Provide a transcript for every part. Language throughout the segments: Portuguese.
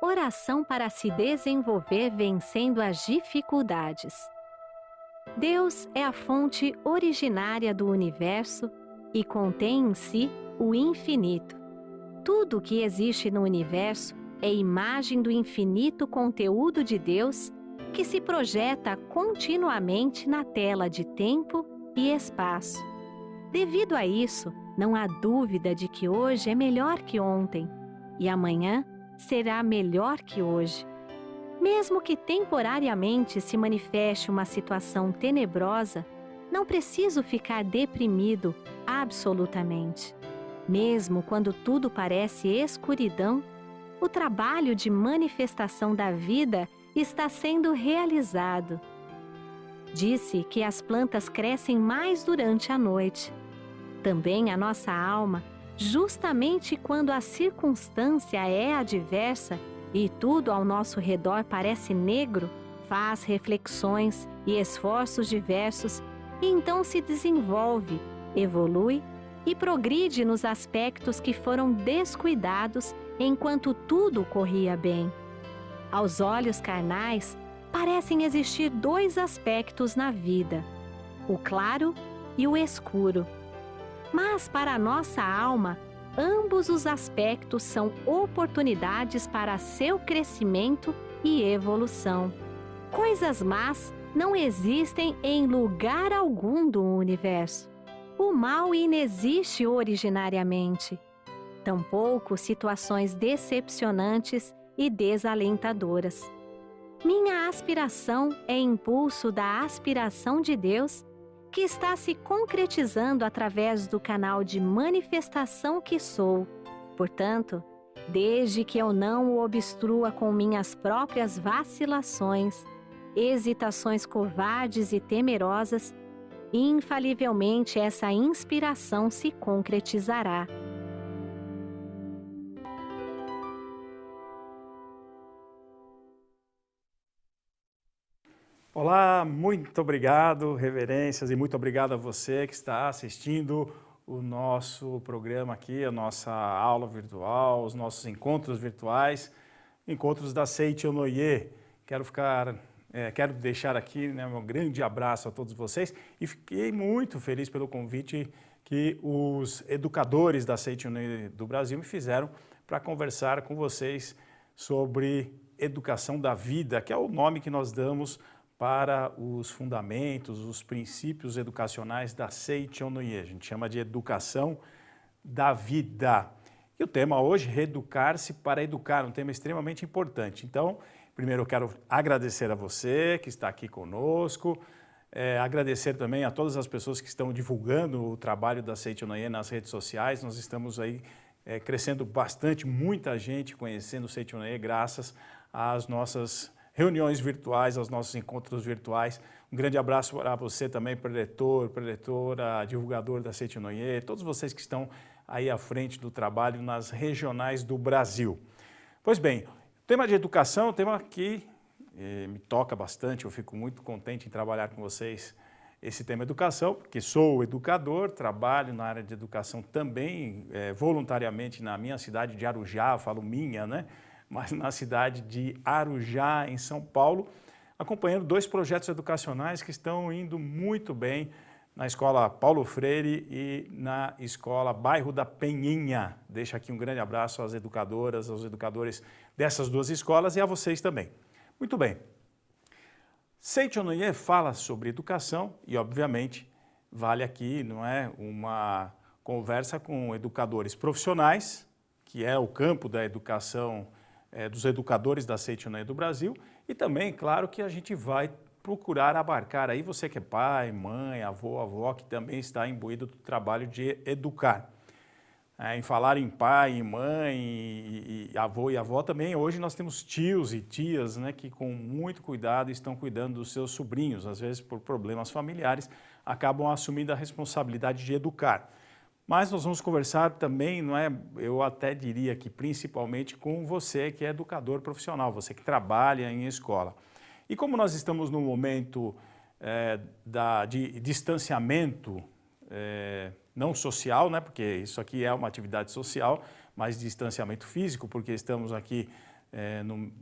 Oração para se desenvolver vencendo as dificuldades. Deus é a fonte originária do universo e contém em si o infinito. Tudo o que existe no universo é imagem do infinito conteúdo de Deus que se projeta continuamente na tela de tempo e espaço. Devido a isso, não há dúvida de que hoje é melhor que ontem e amanhã será melhor que hoje. Mesmo que temporariamente se manifeste uma situação tenebrosa, não preciso ficar deprimido absolutamente. Mesmo quando tudo parece escuridão, o trabalho de manifestação da vida está sendo realizado. Disse que as plantas crescem mais durante a noite. Também a nossa alma, justamente quando a circunstância é adversa e tudo ao nosso redor parece negro, faz reflexões e esforços diversos e então se desenvolve, evolui e progride nos aspectos que foram descuidados enquanto tudo corria bem. Aos olhos carnais, parecem existir dois aspectos na vida: o claro e o escuro. Mas para a nossa alma, ambos os aspectos são oportunidades para seu crescimento e evolução. Coisas más não existem em lugar algum do universo. O mal inexiste originariamente. Tampouco situações decepcionantes e desalentadoras. Minha aspiração é impulso da aspiração de Deus, que está se concretizando através do canal de manifestação que sou. Portanto, desde que eu não o obstrua com minhas próprias vacilações, hesitações covardes e temerosas, infalivelmente essa inspiração se concretizará. Olá, muito obrigado, reverências, e muito obrigado a você que está assistindo o nosso programa aqui, a nossa aula virtual, os nossos encontros virtuais, encontros da Seiichi Onoye. Quero deixar aqui, né, um grande abraço a todos vocês e fiquei muito feliz pelo convite que os educadores da Seiichi Onoye do Brasil me fizeram para conversar com vocês sobre educação da vida, que é o nome que nós damos para os fundamentos, os princípios educacionais da Seiichi Onoye. A gente chama de educação da vida. E o tema hoje, reeducar-se para educar, um tema extremamente importante. Então, primeiro eu quero agradecer a você que está aqui conosco, agradecer também a todas as pessoas que estão divulgando o trabalho da Seiichi Onoye nas redes sociais. Nós estamos aí crescendo bastante, muita gente conhecendo o Seiichi Onoye graças às nossas reuniões virtuais, aos nossos encontros virtuais. Um grande abraço para você também, preletor, preletora, divulgador da Seiichi Onoye, todos vocês que estão aí à frente do trabalho nas regionais do Brasil. Pois bem, o tema de educação é um tema que me toca bastante, eu fico muito contente em trabalhar com vocês esse tema educação, porque sou educador, trabalho na área de educação também, voluntariamente na minha cidade de Arujá, falo minha, né? Mas na cidade de Arujá, em São Paulo, acompanhando dois projetos educacionais que estão indo muito bem na Escola Paulo Freire e na Escola Bairro da Penhinha. Deixo aqui um grande abraço às educadoras, aos educadores dessas duas escolas e a vocês também. Muito bem. Seiichi Onoye fala sobre educação e, obviamente, vale aqui, não é, uma conversa com educadores profissionais, que é o campo da educação dos educadores da Seiichi Onoye do Brasil, e também, claro, que a gente vai procurar abarcar aí você que é pai, mãe, avô, avó, que também está imbuído do trabalho de educar. Em falar em pai, em mãe, e avô e avó também, hoje nós temos tios e tias, né, que com muito cuidado estão cuidando dos seus sobrinhos, às vezes por problemas familiares, acabam assumindo a responsabilidade de educar. Mas nós vamos conversar também, não é? Eu até diria que principalmente com você que é educador profissional, você que trabalha em escola. E como nós estamos num momento de distanciamento não social, né? Porque isso aqui é uma atividade social, mas distanciamento físico, porque estamos aqui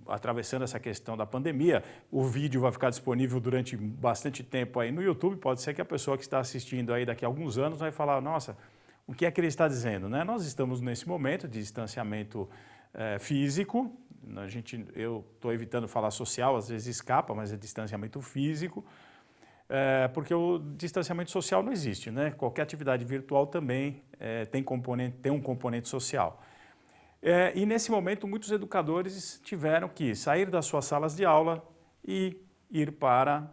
atravessando essa questão da pandemia. O vídeo vai ficar disponível durante bastante tempo aí no YouTube. Pode ser que a pessoa que está assistindo aí daqui a alguns anos vai falar, nossa, o que é que ele está dizendo, né? Nós estamos nesse momento de distanciamento físico. Eu estou evitando falar social, às vezes escapa, mas é distanciamento físico. Porque o distanciamento social não existe, né? Qualquer atividade virtual também tem um componente social. E nesse momento muitos educadores tiveram que sair das suas salas de aula e ir para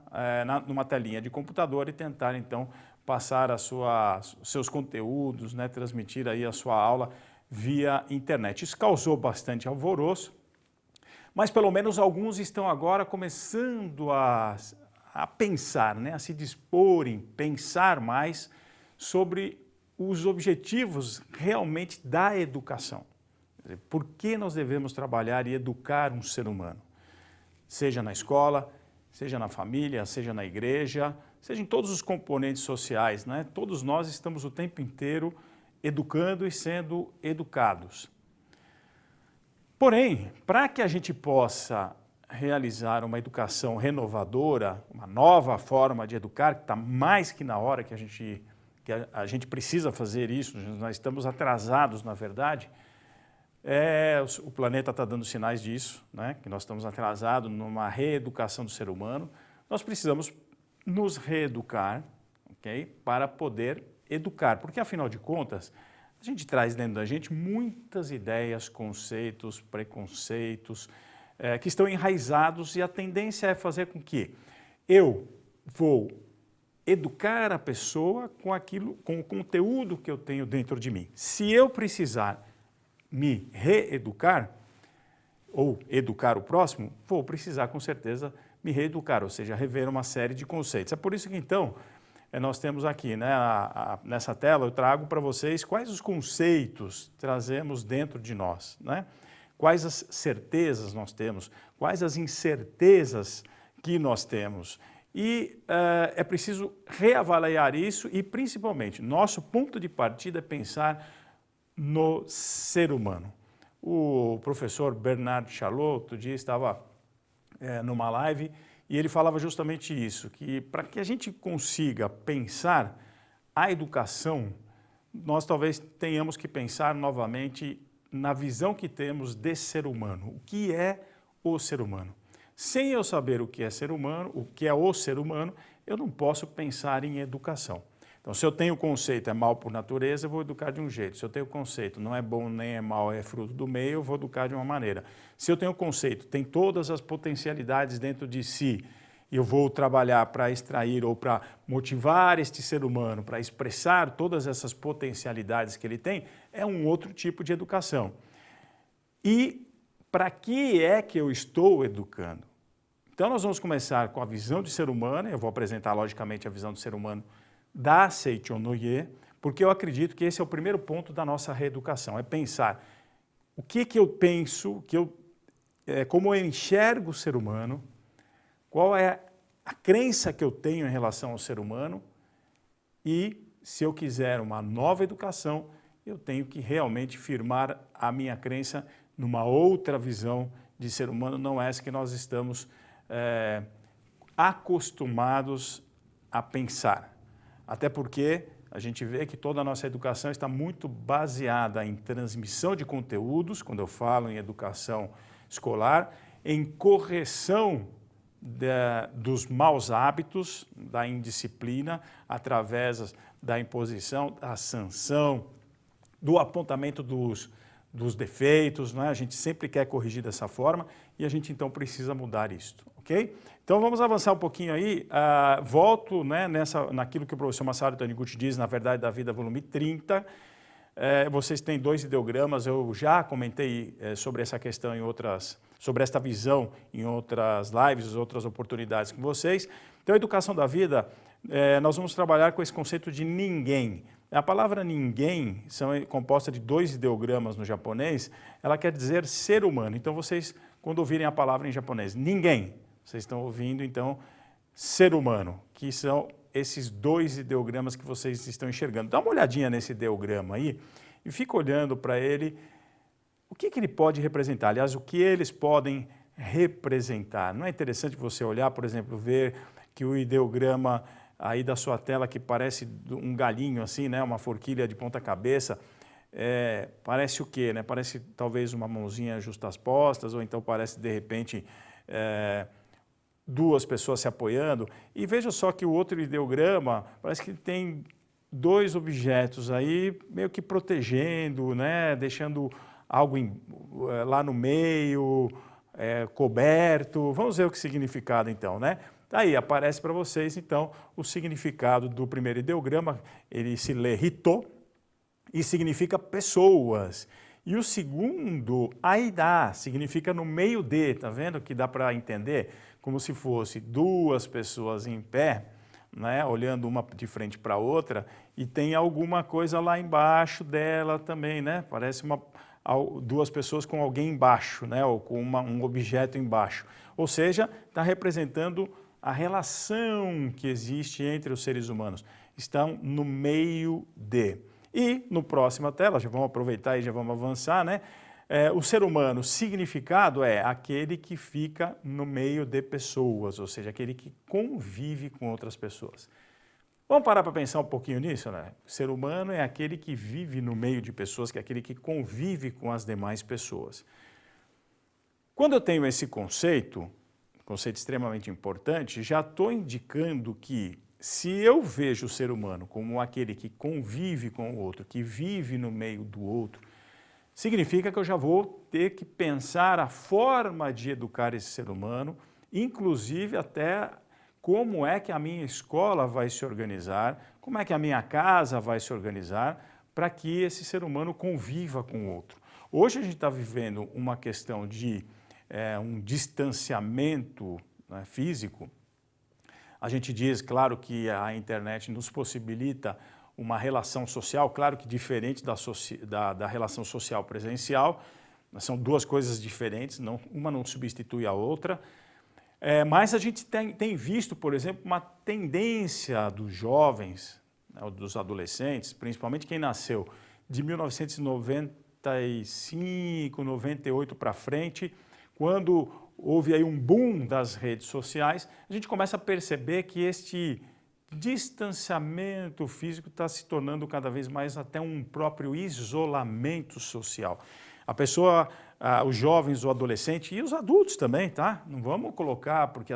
numa telinha de computador e tentar então passar os seus conteúdos, né? Transmitir aí a sua aula via internet. Isso causou bastante alvoroço, mas pelo menos alguns estão agora começando a pensar, né, a se disporem, pensar mais sobre os objetivos realmente da educação. Por que nós devemos trabalhar e educar um ser humano? Seja na escola, seja na família, seja na igreja, seja em todos os componentes sociais, né? Todos nós estamos o tempo inteiro educando e sendo educados. Porém, para que a gente possa realizar uma educação renovadora, uma nova forma de educar, que está mais que na hora que a gente precisa fazer isso, nós estamos atrasados, na verdade, o planeta está dando sinais disso, né? Que nós estamos atrasados numa reeducação do ser humano. Nós precisamos nos reeducar, okay? Para poder educar, porque afinal de contas, a gente traz dentro da gente muitas ideias, conceitos, preconceitos, que estão enraizados, e a tendência é fazer com que eu vou educar a pessoa com o conteúdo que eu tenho dentro de mim. Se eu precisar me reeducar, ou educar o próximo, vou precisar com certeza me reeducar, ou seja, rever uma série de conceitos. É por isso que então, nós temos aqui, né, nessa tela, eu trago para vocês quais os conceitos trazemos dentro de nós, né? Quais as certezas nós temos, quais as incertezas que nós temos. E é preciso reavaliar isso e, principalmente, nosso ponto de partida é pensar no ser humano. O professor Bernard Chalot, outro dia, estava numa live e ele falava justamente isso, que para que a gente consiga pensar a educação, nós talvez tenhamos que pensar novamente na visão que temos de ser humano. O que é o ser humano? Sem eu saber o que é ser humano, o que é o ser humano, eu não posso pensar em educação. Então, se eu tenho o conceito é mal por natureza, eu vou educar de um jeito. Se eu tenho o conceito não é bom nem é mal, é fruto do meio, eu vou educar de uma maneira. Se eu tenho o conceito, tem todas as potencialidades dentro de si, e eu vou trabalhar para extrair ou para motivar este ser humano, para expressar todas essas potencialidades que ele tem, é um outro tipo de educação. E para que é que eu estou educando? Então nós vamos começar com a visão de ser humano, eu vou apresentar logicamente a visão do ser humano da Seiichi Onoye, porque eu acredito que esse é o primeiro ponto da nossa reeducação, é pensar o que eu penso, como eu enxergo o ser humano, qual é a crença que eu tenho em relação ao ser humano, e se eu quiser uma nova educação, eu tenho que realmente firmar a minha crença numa outra visão de ser humano, não essa que nós estamos acostumados a pensar. Até porque a gente vê que toda a nossa educação está muito baseada em transmissão de conteúdos, quando eu falo em educação escolar, em correção dos maus hábitos, da indisciplina, através da imposição, da sanção, do apontamento dos defeitos, né? A gente sempre quer corrigir dessa forma e a gente então precisa mudar isto, ok? Então vamos avançar um pouquinho aí, volto, né, naquilo que o professor Masaru Taniguchi diz, na Verdade da Vida, volume 30, vocês têm 2 ideogramas, eu já comentei sobre essa questão sobre esta visão em outras lives, outras oportunidades com vocês. Então a educação da vida, nós vamos trabalhar com esse conceito de ninguém. A palavra ninguém é composta de 2 ideogramas no japonês, ela quer dizer ser humano. Então vocês, quando ouvirem a palavra em japonês, ninguém, vocês estão ouvindo então ser humano, que são esses 2 ideogramas que vocês estão enxergando. Dá uma olhadinha nesse ideograma aí e fica olhando para ele. O que ele pode representar? Aliás, o que eles podem representar? Não é interessante você olhar, por exemplo, ver que o ideograma aí da sua tela, que parece um galinho assim, né? Uma forquilha de ponta cabeça, parece o quê? Né? Parece talvez uma mãozinha justapostas, ou então parece de repente duas pessoas se apoiando. E veja só que o outro ideograma parece que tem dois objetos aí meio que protegendo, né? Deixando algo lá no meio, coberto. Vamos ver o que significado então, né? Aí aparece para vocês então o significado do primeiro ideograma. Ele se lê Ritô e significa pessoas. E o segundo, Aidá, significa no meio de, tá vendo que dá para entender? Como se fosse duas pessoas em pé, né, olhando uma de frente para a outra, e tem alguma coisa lá embaixo dela também, né? Parece duas pessoas com alguém embaixo, né, ou com um objeto embaixo. Ou seja, está representando a relação que existe entre os seres humanos. Estão no meio de. E no próxima tela, já vamos aproveitar e já vamos avançar, né? O ser humano, significado é aquele que fica no meio de pessoas, ou seja, aquele que convive com outras pessoas. Vamos parar para pensar um pouquinho nisso, né? O ser humano é aquele que vive no meio de pessoas, que é aquele que convive com as demais pessoas. Quando eu tenho esse conceito extremamente importante, já estou indicando que se eu vejo o ser humano como aquele que convive com o outro, que vive no meio do outro, significa que eu já vou ter que pensar a forma de educar esse ser humano, inclusive até como é que a minha escola vai se organizar, como é que a minha casa vai se organizar para que esse ser humano conviva com o outro. Hoje a gente está vivendo uma questão de um distanciamento, né, físico. A gente diz, claro, que a internet nos possibilita uma relação social, claro que diferente da relação social presencial, são duas coisas diferentes, uma não substitui a outra, mas a gente tem visto, por exemplo, uma tendência dos jovens, né, dos adolescentes, principalmente quem nasceu de 1995, 98 para frente, quando houve aí um boom das redes sociais, a gente começa a perceber que este distanciamento físico está se tornando cada vez mais até um próprio isolamento social. A pessoa, os jovens, o adolescente e os adultos também, tá? Não vamos colocar porque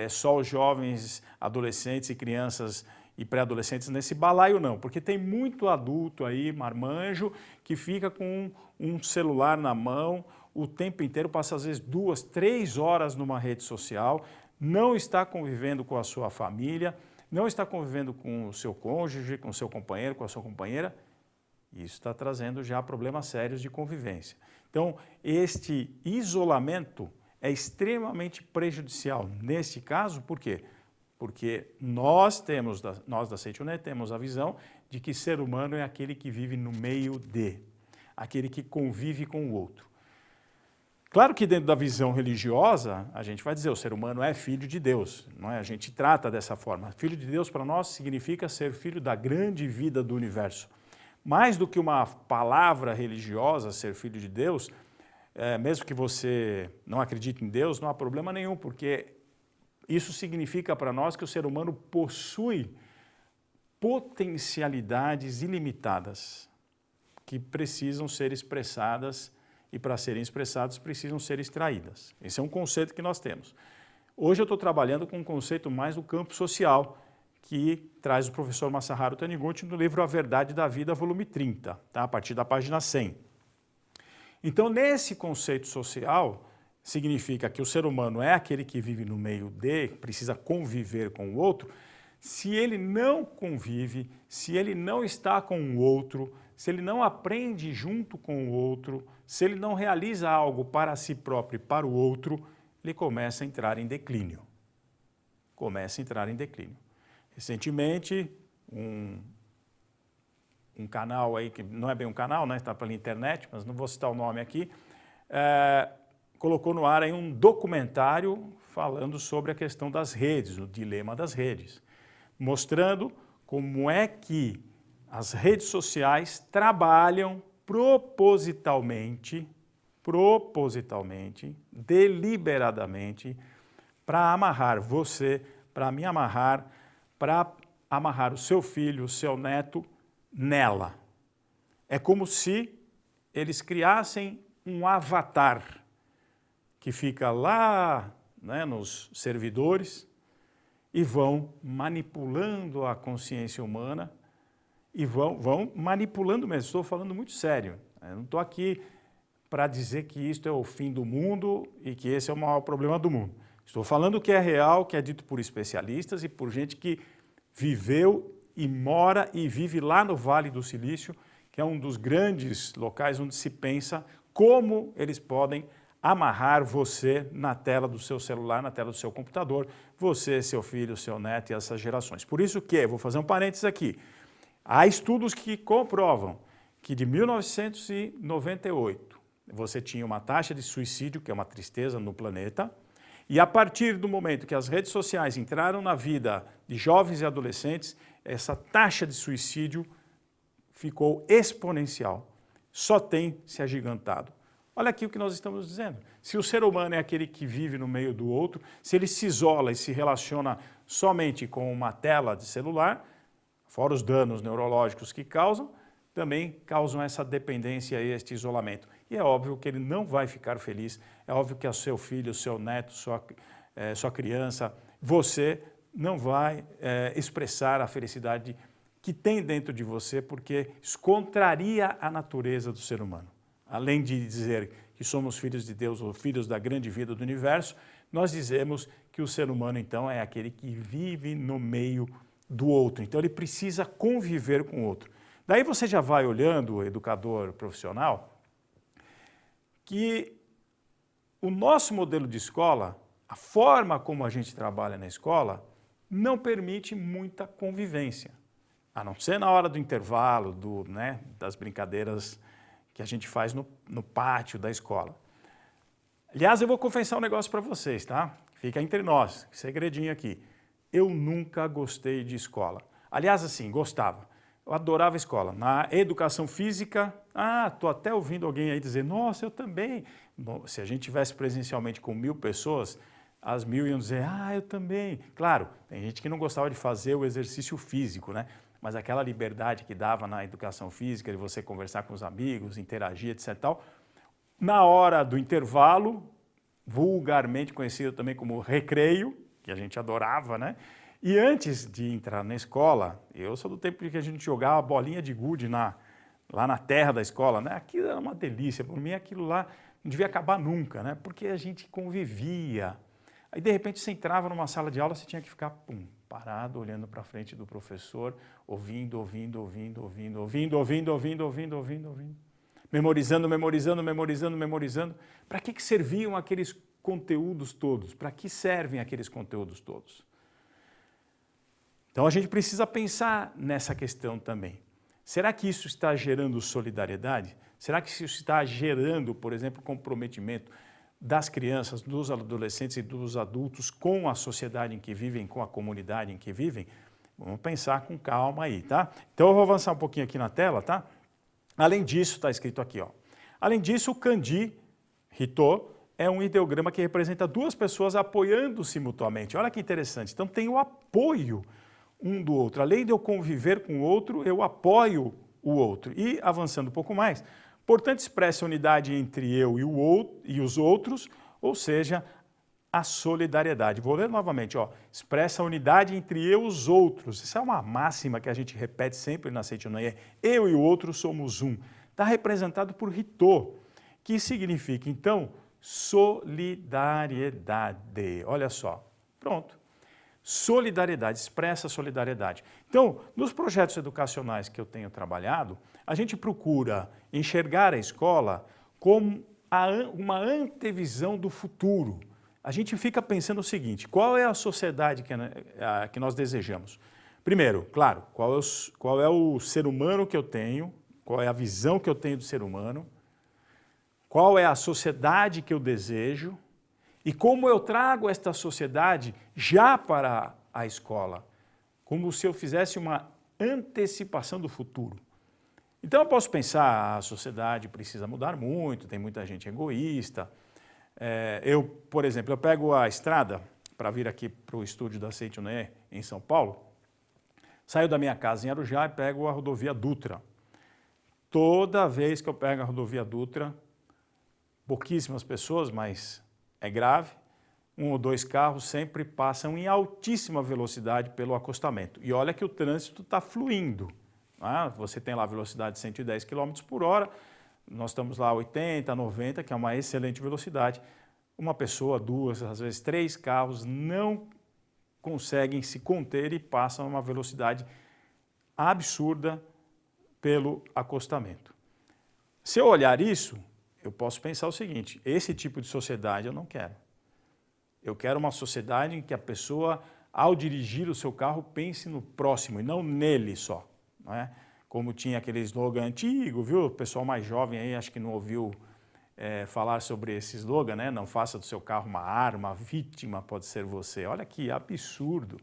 só os jovens, adolescentes e crianças e pré-adolescentes nesse balaio não, porque tem muito adulto aí, marmanjo, que fica com um celular na mão, o tempo inteiro, passa às vezes 2, 3 horas numa rede social, não está convivendo com a sua família, não está convivendo com o seu cônjuge, com o seu companheiro, com a sua companheira. Isso está trazendo já problemas sérios de convivência. Então, este isolamento é extremamente prejudicial. Neste caso, por quê? Porque nós da Seitonet temos a visão de que ser humano é aquele que vive no meio de, aquele que convive com o outro. Claro que dentro da visão religiosa, a gente vai dizer o ser humano é filho de Deus, não é? A gente trata dessa forma. Filho de Deus para nós significa ser filho da grande vida do universo. Mais do que uma palavra religiosa, ser filho de Deus, mesmo que você não acredite em Deus, não há problema nenhum, porque isso significa para nós que o ser humano possui potencialidades ilimitadas que precisam ser expressadas e para serem expressadas precisam ser extraídas. Esse é um conceito que nós temos. Hoje eu estou trabalhando com um conceito mais do campo social, que traz o professor Masaharu Taniguchi no livro A Verdade da Vida, volume 30, tá? A partir da página 100. Então, nesse conceito social, significa que o ser humano é aquele que vive no meio de, precisa conviver com o outro. Se ele não convive, se ele não está com o outro, se ele não aprende junto com o outro, se ele não realiza algo para si próprio e para o outro, ele começa a entrar em declínio. Recentemente, um canal aí, que não é bem um canal, né, está pela internet, mas não vou citar o nome aqui, colocou no ar aí um documentário falando sobre a questão das redes, o dilema das redes, mostrando como é que as redes sociais trabalham propositalmente propositalmente, deliberadamente, para amarrar você, para me amarrar, para amarrar o seu filho, o seu neto, nela. É como se eles criassem um avatar que fica lá, né, nos servidores e vão manipulando a consciência humana e vão manipulando mesmo. Estou falando muito sério. Eu não estou aqui para dizer que isto é o fim do mundo e que esse é o maior problema do mundo. Estou falando o que é real, que é dito por especialistas e por gente que viveu e mora e vive lá no Vale do Silício, que é um dos grandes locais onde se pensa como eles podem amarrar você na tela do seu celular, na tela do seu computador, você, seu filho, seu neto e essas gerações. Por isso que, vou fazer um parênteses aqui, há estudos que comprovam que de 1998 você tinha uma taxa de suicídio, que é uma tristeza no planeta, e a partir do momento que as redes sociais entraram na vida de jovens e adolescentes, essa taxa de suicídio ficou exponencial, só tem se agigantado. Olha aqui o que nós estamos dizendo. Se o ser humano é aquele que vive no meio do outro, se ele se isola e se relaciona somente com uma tela de celular, fora os danos neurológicos que causam, também causam essa dependência e este isolamento. E é óbvio que ele não vai ficar feliz, é óbvio que o seu filho, o seu neto, sua criança, você não vai expressar a felicidade que tem dentro de você, porque isso contraria a natureza do ser humano. Além de dizer que somos filhos de Deus ou filhos da grande vida do universo, nós dizemos que o ser humano, então, é aquele que vive no meio do outro. Então, ele precisa conviver com o outro. Daí você já vai olhando, o educador profissional, que o nosso modelo de escola, a forma como a gente trabalha na escola, não permite muita convivência. A não ser na hora do intervalo, das brincadeiras que a gente faz no pátio da escola. Aliás, eu vou confessar um negócio para vocês, tá? Fica entre nós, segredinho aqui. Eu nunca gostei de escola. Aliás, assim, gostava. Eu adorava escola. Na educação física, estou até ouvindo alguém aí dizer, nossa, eu também. Bom, se a gente tivesse presencialmente com 1000 pessoas, as 1000 iam dizer, eu também. Claro, tem gente que não gostava de fazer o exercício físico, né? Mas aquela liberdade que dava na educação física, de você conversar com os amigos, interagir, etc. Tal, na hora do intervalo, vulgarmente conhecido também como recreio, que a gente adorava, né? E antes de entrar na escola, eu sou do tempo que a gente jogava bolinha de gude lá na terra da escola, né? Aquilo era uma delícia, por mim aquilo lá não devia acabar nunca, né? Porque a gente convivia. Aí, de repente, você entrava numa sala de aula, você tinha que ficar, parado, olhando para frente do professor, ouvindo. Memorizando. Para que serviam aqueles conteúdos todos? Para que servem aqueles conteúdos todos? Então, a gente precisa pensar nessa questão também. Será que isso está gerando solidariedade? Será que isso está gerando, por exemplo, comprometimento das crianças, dos adolescentes e dos adultos com a sociedade em que vivem, com a comunidade em que vivem? Vamos pensar com calma aí, tá? Então, eu vou avançar um pouquinho aqui na tela, tá? Além disso, está escrito aqui, ó. Além disso, o kanji Hito é um ideograma que representa duas pessoas apoiando-se mutuamente. Olha que interessante. Então, tem o apoio um do outro. Além de eu conviver com o outro, eu apoio o outro. E, avançando um pouco mais, portanto, expressa a unidade entre eu e os outros, ou seja, a solidariedade. Vou ler novamente, ó. Expressa a unidade entre eu e os outros. Essa é uma máxima que a gente repete sempre na Seitianoye. Eu e o outro somos um. Está representado por Hito, que significa, então, solidariedade. Olha só. Pronto. Solidariedade, expressa solidariedade. Então, nos projetos educacionais que eu tenho trabalhado, a gente procura enxergar a escola como uma antevisão do futuro. A gente fica pensando o seguinte, qual é a sociedade que nós desejamos? Primeiro, claro, qual é o ser humano que eu tenho, qual é a visão que eu tenho do ser humano, qual é a sociedade que eu desejo, e como eu trago esta sociedade já para a escola, como se eu fizesse uma antecipação do futuro. Então eu posso pensar, a sociedade precisa mudar muito, tem muita gente egoísta. Por exemplo, eu pego a estrada para vir aqui para o estúdio da Seitiuné, em São Paulo, saio da minha casa em Arujá e pego a rodovia Dutra. Toda vez que eu pego a rodovia Dutra, pouquíssimas pessoas, mas é grave, 1 ou 2 carros sempre passam em altíssima velocidade pelo acostamento. E olha que o trânsito está fluindo. Você tem lá a velocidade de 110 km por hora, nós estamos lá a 80, 90, que é uma excelente velocidade. Uma pessoa, 2, às vezes 3 carros não conseguem se conter e passam a uma velocidade absurda pelo acostamento. Se eu olhar isso, eu posso pensar o seguinte: esse tipo de sociedade eu não quero. Eu quero uma sociedade em que a pessoa, ao dirigir o seu carro, pense no próximo e não nele só. Não é? Como tinha aquele slogan antigo, viu? O pessoal mais jovem aí acho que não ouviu falar sobre esse slogan, né? Não faça do seu carro uma arma, a vítima pode ser você. Olha que absurdo.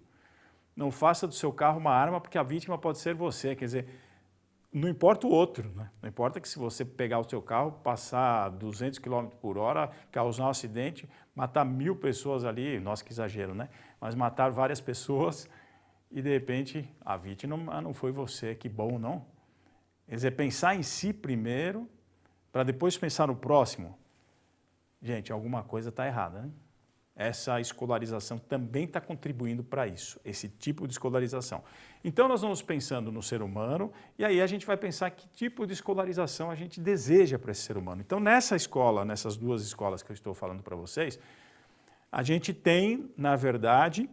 Não faça do seu carro uma arma porque a vítima pode ser você. Quer dizer, não importa o outro, né? Não importa que se você pegar o seu carro, passar 200 km por hora, causar um acidente, matar 1000 pessoas ali, nossa que exagero, né? Mas matar várias pessoas e de repente a vítima não foi você, que bom, não? Quer dizer, pensar em si primeiro, para depois pensar no próximo. Gente, alguma coisa está errada, né? Essa escolarização também está contribuindo para isso, esse tipo de escolarização. Então nós vamos pensando no ser humano e aí a gente vai pensar que tipo de escolarização a gente deseja para esse ser humano. Então nessa escola, nessas 2 escolas que eu estou falando para vocês, a gente tem, na verdade,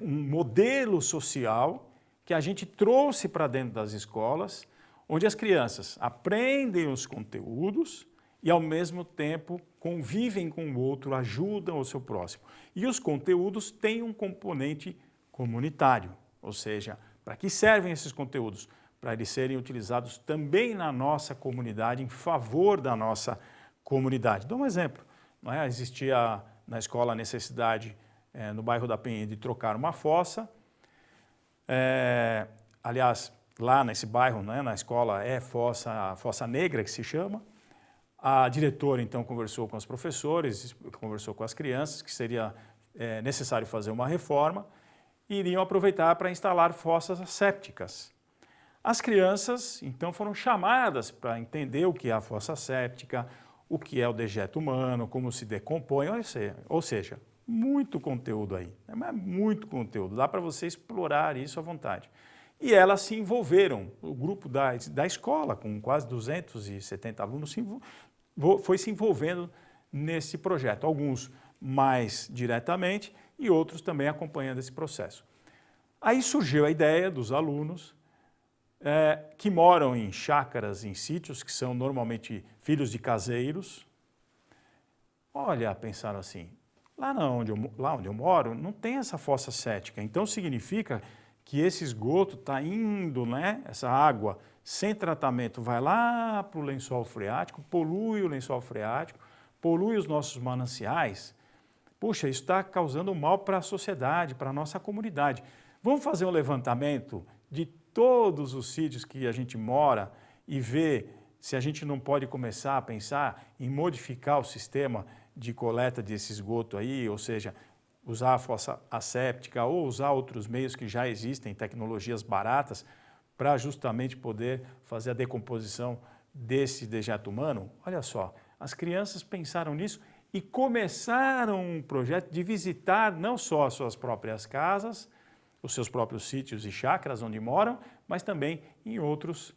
um modelo social que a gente trouxe para dentro das escolas, onde as crianças aprendem os conteúdos e, ao mesmo tempo, convivem com o outro, ajudam o seu próximo. E os conteúdos têm um componente comunitário, ou seja, para que servem esses conteúdos? Para eles serem utilizados também na nossa comunidade, em favor da nossa comunidade. Dou um exemplo. Não é? Existia na escola a necessidade, no bairro da Penha, de trocar uma fossa. Aliás, lá nesse bairro, né, na escola, a Fossa Negra, que se chama. A diretora, então, conversou com os professores, conversou com as crianças, que seria necessário fazer uma reforma, e iriam aproveitar para instalar fossas sépticas. As crianças, então, foram chamadas para entender o que é a fossa séptica, o que é o dejeto humano, como se decompõe, ou seja, muito conteúdo aí, muito conteúdo, dá para você explorar isso à vontade. E elas se envolveram, o grupo da escola, com quase 270 alunos, foi se envolvendo nesse projeto, alguns mais diretamente e outros também acompanhando esse processo. Aí surgiu a ideia dos alunos que moram em chácaras, em sítios, que são normalmente filhos de caseiros. Olha, pensaram assim, lá onde eu moro não tem essa fossa séptica, então significa que esse esgoto está indo, né, essa água sem tratamento vai lá para o lençol freático, polui o lençol freático, polui os nossos mananciais. Puxa, isso está causando mal para a sociedade, para a nossa comunidade. Vamos fazer um levantamento de todos os sítios que a gente mora e ver se a gente não pode começar a pensar em modificar o sistema de coleta desse esgoto aí, ou seja, usar a fossa asséptica ou usar outros meios que já existem, tecnologias baratas, para justamente poder fazer a decomposição desse dejeto humano. Olha só, as crianças pensaram nisso e começaram um projeto de visitar não só as suas próprias casas, os seus próprios sítios e chácaras onde moram, mas também em outras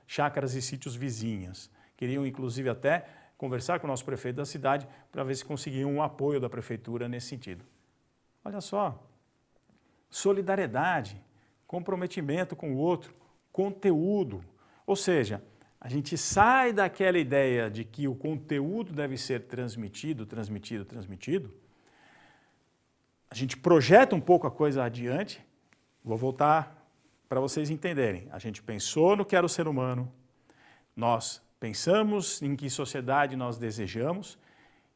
chácaras e sítios vizinhos. Queriam inclusive até conversar com o nosso prefeito da cidade para ver se conseguiam um apoio da prefeitura nesse sentido. Olha só, solidariedade, comprometimento com o outro, conteúdo. Ou seja, a gente sai daquela ideia de que o conteúdo deve ser transmitido, a gente projeta um pouco a coisa adiante. Vou voltar para vocês entenderem. A gente pensou no que era o ser humano, nós pensamos em que sociedade nós desejamos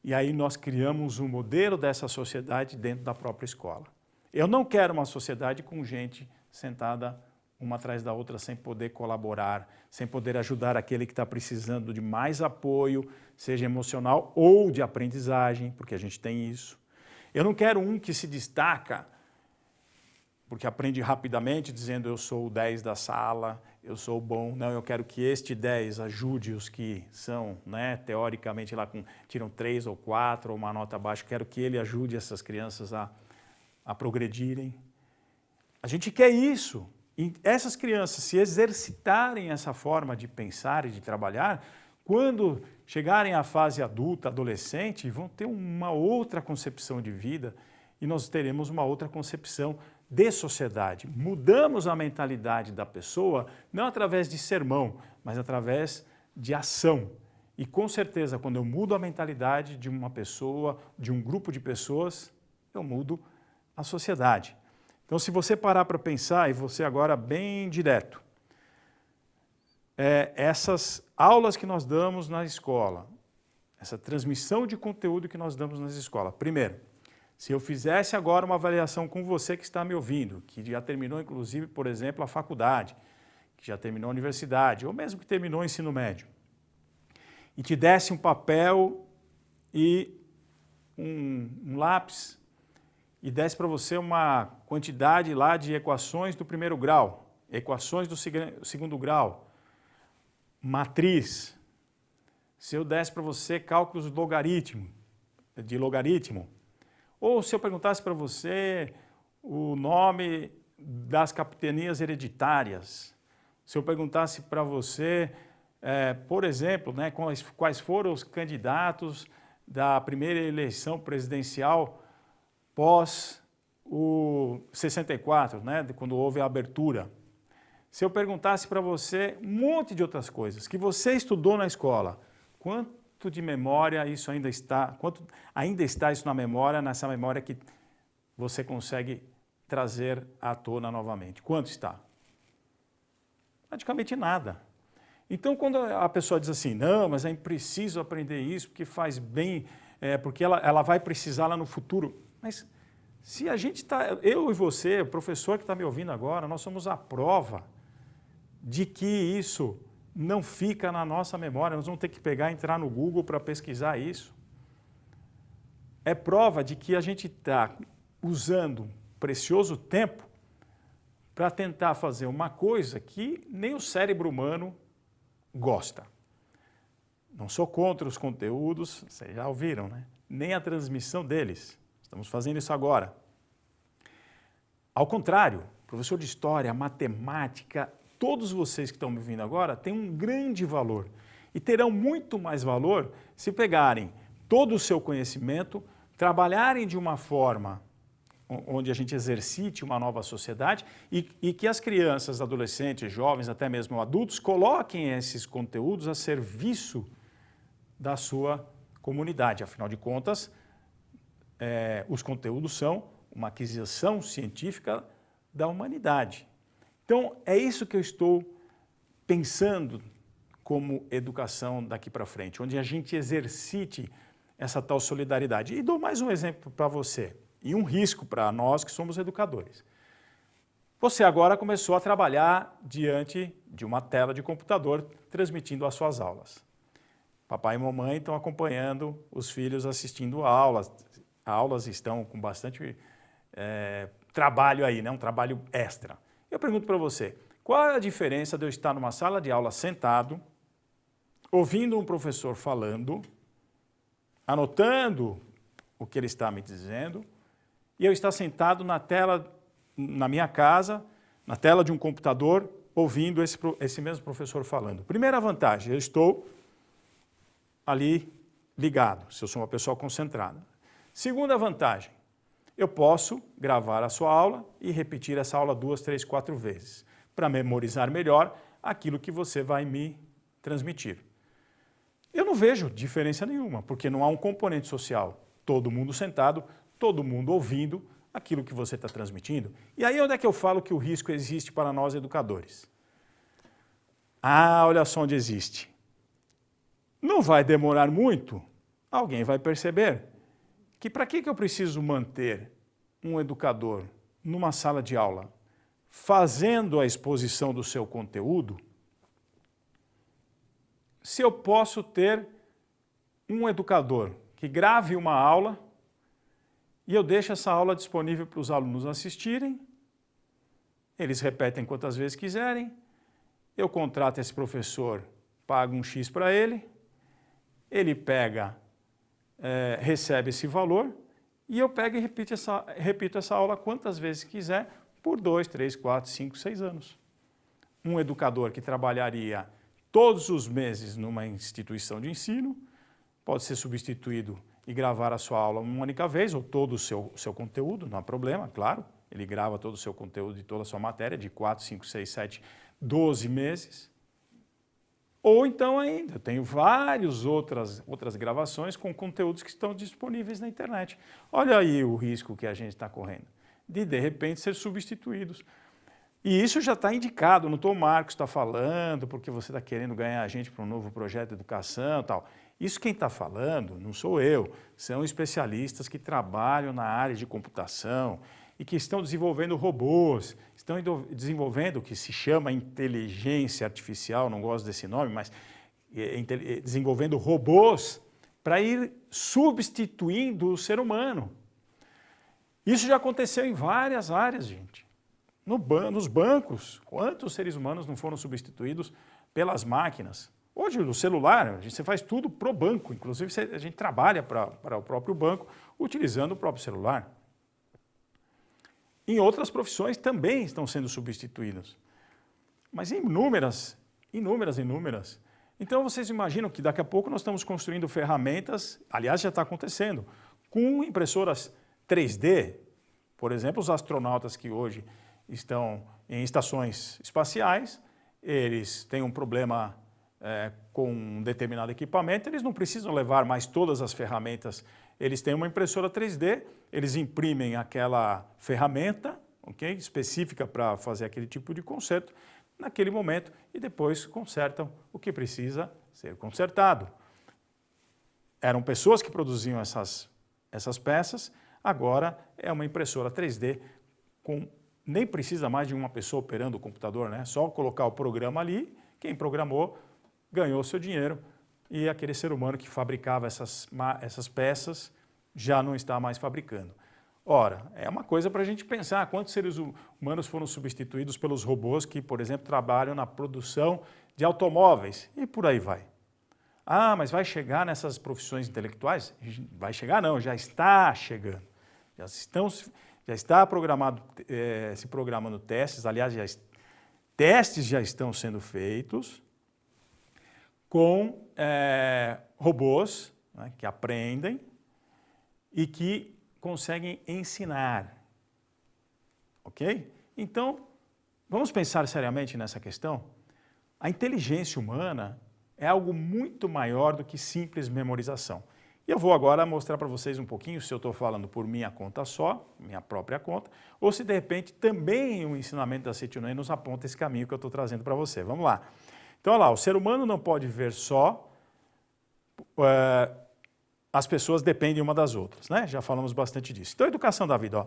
e aí nós criamos um modelo dessa sociedade dentro da própria escola. Eu não quero uma sociedade com gente sentada uma atrás da outra, sem poder colaborar, sem poder ajudar aquele que está precisando de mais apoio, seja emocional ou de aprendizagem, porque a gente tem isso. Eu não quero um que se destaca porque aprende rapidamente dizendo eu sou o 10 da sala, eu sou bom. Não, eu quero que este 10 ajude os que são, né, teoricamente, lá tiram 3 ou 4 ou uma nota baixa. Eu quero que ele ajude essas crianças a progredirem. A gente quer isso. E essas crianças se exercitarem essa forma de pensar e de trabalhar, quando chegarem à fase adulta, adolescente, vão ter uma outra concepção de vida e nós teremos uma outra concepção de sociedade. Mudamos a mentalidade da pessoa, não através de sermão, mas através de ação. E com certeza, quando eu mudo a mentalidade de uma pessoa, de um grupo de pessoas, eu mudo a sociedade. Então, se você parar para pensar, e você agora bem direto, essas aulas que nós damos na escola, essa transmissão de conteúdo que nós damos nas escolas, primeiro, se eu fizesse agora uma avaliação com você que está me ouvindo, que já terminou, inclusive, por exemplo, a faculdade, que já terminou a universidade, ou mesmo que terminou o ensino médio, e te desse um papel e um lápis, e desse para você uma quantidade lá de equações do primeiro grau, equações do segundo grau, matriz, se eu desse para você cálculos de logaritmo, ou se eu perguntasse para você o nome das capitanias hereditárias, se eu perguntasse para você, por exemplo, né, quais foram os candidatos da primeira eleição presidencial pós o 64, né, quando houve a abertura. Se eu perguntasse para você um monte de outras coisas que você estudou na escola, quanto de memória isso ainda está, quanto ainda está isso na memória, nessa memória que você consegue trazer à tona novamente? Quanto está? Praticamente nada. Então, quando a pessoa diz assim, não, mas é preciso aprender isso, porque faz bem, porque ela vai precisar lá no futuro. Mas se a gente está, eu e você, o professor que está me ouvindo agora, nós somos a prova de que isso não fica na nossa memória, nós vamos ter que pegar e entrar no Google para pesquisar isso. É prova de que a gente está usando precioso tempo para tentar fazer uma coisa que nem o cérebro humano gosta. Não sou contra os conteúdos, vocês já ouviram, né? Nem a transmissão deles. Estamos fazendo isso agora. Ao contrário, professor de história, matemática, todos vocês que estão me ouvindo agora têm um grande valor e terão muito mais valor se pegarem todo o seu conhecimento, trabalharem de uma forma onde a gente exercite uma nova sociedade e que as crianças, adolescentes, jovens, até mesmo adultos, coloquem esses conteúdos a serviço da sua comunidade. Afinal de contas, os conteúdos são uma aquisição científica da humanidade. Então, é isso que eu estou pensando como educação daqui para frente, onde a gente exercite essa tal solidariedade. E dou mais um exemplo para você, e um risco para nós que somos educadores. Você agora começou a trabalhar diante de uma tela de computador, transmitindo as suas aulas. Papai e mamãe estão acompanhando os filhos assistindo aulas. Aulas estão com bastante trabalho aí, né? Um trabalho extra. Eu pergunto para você, qual é a diferença de eu estar numa sala de aula sentado, ouvindo um professor falando, anotando o que ele está me dizendo, e eu estar sentado na tela, na minha casa, na tela de um computador, ouvindo esse mesmo professor falando? Primeira vantagem, eu estou ali ligado, se eu sou uma pessoa concentrada. Segunda vantagem, eu posso gravar a sua aula e repetir essa aula 2, 3, 4 vezes, para memorizar melhor aquilo que você vai me transmitir. Eu não vejo diferença nenhuma, porque não há um componente social. Todo mundo sentado, todo mundo ouvindo aquilo que você está transmitindo. E aí onde é que eu falo que o risco existe para nós educadores? Olha só onde existe. Não vai demorar muito, alguém vai perceber que para que eu preciso manter um educador numa sala de aula? fazendo a exposição do seu conteúdo, se eu posso ter um educador que grave uma aula e eu deixo essa aula disponível para os alunos assistirem, eles repetem quantas vezes quiserem, eu contrato esse professor, pago um X para ele, ele pega, recebe esse valor e eu pego e repito essa aula quantas vezes quiser por 2, 3, 4, 5, 6 anos. Um educador que trabalharia todos os meses numa instituição de ensino, pode ser substituído e gravar a sua aula uma única vez, ou todo o seu conteúdo, não há problema, claro. Ele grava todo o seu conteúdo e toda a sua matéria de 4, 5, 6, 7, 12 meses. Ou então ainda, eu tenho várias outras gravações com conteúdos que estão disponíveis na internet. Olha aí o risco que a gente está correndo, de repente ser substituídos. E isso já está indicado, não estou o Marcos está falando, porque você está querendo ganhar a gente para um novo projeto de educação e tal. Isso quem está falando não sou eu, são especialistas que trabalham na área de computação e que estão desenvolvendo robôs, estão desenvolvendo o que se chama inteligência artificial, não gosto desse nome, mas desenvolvendo robôs para ir substituindo o ser humano. Isso já aconteceu em várias áreas, gente. Nos bancos, quantos seres humanos não foram substituídos pelas máquinas? Hoje, no celular, você faz tudo para o banco, inclusive a gente trabalha para o próprio banco utilizando o próprio celular. Em outras profissões também estão sendo substituídos, mas inúmeras. Então vocês imaginam que daqui a pouco nós estamos construindo ferramentas, aliás já está acontecendo, com impressoras 3D, por exemplo, os astronautas que hoje estão em estações espaciais, eles têm um problema com um determinado equipamento, eles não precisam levar mais todas as ferramentas, eles têm uma impressora 3D, eles imprimem aquela ferramenta, okay, específica para fazer aquele tipo de conserto, naquele momento, e depois consertam o que precisa ser consertado. Eram pessoas que produziam essas peças, agora é uma impressora 3D nem precisa mais de uma pessoa operando o computador, né? Só colocar o programa ali, quem programou ganhou seu dinheiro e aquele ser humano que fabricava essas peças já não está mais fabricando. Ora, é uma coisa para a gente pensar quantos seres humanos foram substituídos pelos robôs que, por exemplo, trabalham na produção de automóveis e por aí vai. Ah, mas vai chegar nessas profissões intelectuais? Vai chegar não, já está chegando. Já está se programando testes, aliás, testes já estão sendo feitos com robôs, né, que aprendem e que conseguem ensinar, ok? Então, vamos pensar seriamente nessa questão? A inteligência humana é algo muito maior do que simples memorização. E eu vou agora mostrar para vocês um pouquinho se eu estou falando por minha conta só, minha própria conta, ou se de repente também o ensinamento da Seitianoye nos aponta esse caminho que eu estou trazendo para você. Vamos lá. Então, olha lá, o ser humano não pode viver só, as pessoas dependem uma das outras, né? Já falamos bastante disso. Então, a educação da vida, ó.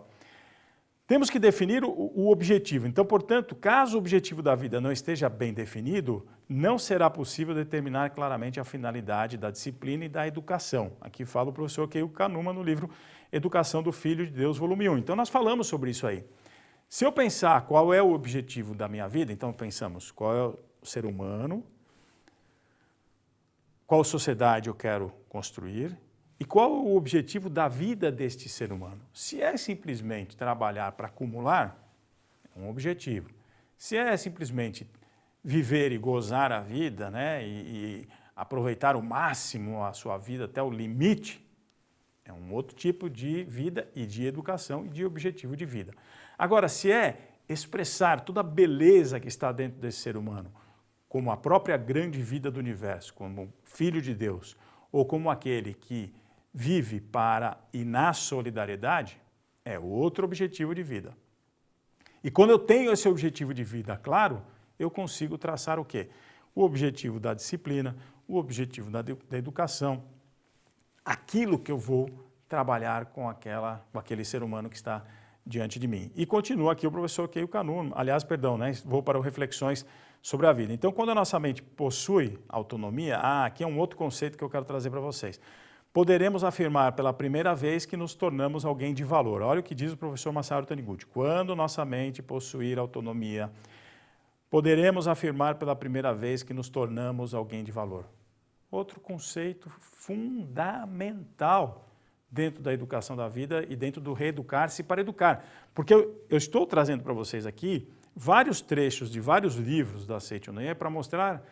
Temos que definir o objetivo. Então, portanto, caso o objetivo da vida não esteja bem definido, não será possível determinar claramente a finalidade da disciplina e da educação. Aqui fala o professor Keio Kanuma no livro Educação do Filho de Deus, volume 1. Então, nós falamos sobre isso aí. Se eu pensar qual é o objetivo da minha vida, então pensamos qual é o ser humano, qual sociedade eu quero construir, e qual o objetivo da vida deste ser humano? Se é simplesmente trabalhar para acumular, é um objetivo. Se é simplesmente viver e gozar a vida, né, e aproveitar o máximo a sua vida até o limite, é um outro tipo de vida e de educação e de objetivo de vida. Agora, se é expressar toda a beleza que está dentro desse ser humano, como a própria grande vida do universo, como filho de Deus, ou como aquele que vive para e na solidariedade, é outro objetivo de vida. E quando eu tenho esse objetivo de vida claro, eu consigo traçar o quê? O objetivo da disciplina, o objetivo da educação, aquilo que eu vou trabalhar com aquele ser humano que está diante de mim. E continua aqui o professor Keio Kanu, aliás, perdão, né? Vou para o Reflexões sobre a Vida. Então, quando a nossa mente possui autonomia, aqui é um outro conceito que eu quero trazer para vocês. Poderemos afirmar pela primeira vez que nos tornamos alguém de valor. Olha o que diz o professor Masaru Taniguchi. Quando nossa mente possuir autonomia, poderemos afirmar pela primeira vez que nos tornamos alguém de valor. Outro conceito fundamental dentro da educação da vida e dentro do reeducar-se para educar. Porque eu estou trazendo para vocês aqui vários trechos de vários livros da Seiichi Noye para mostrar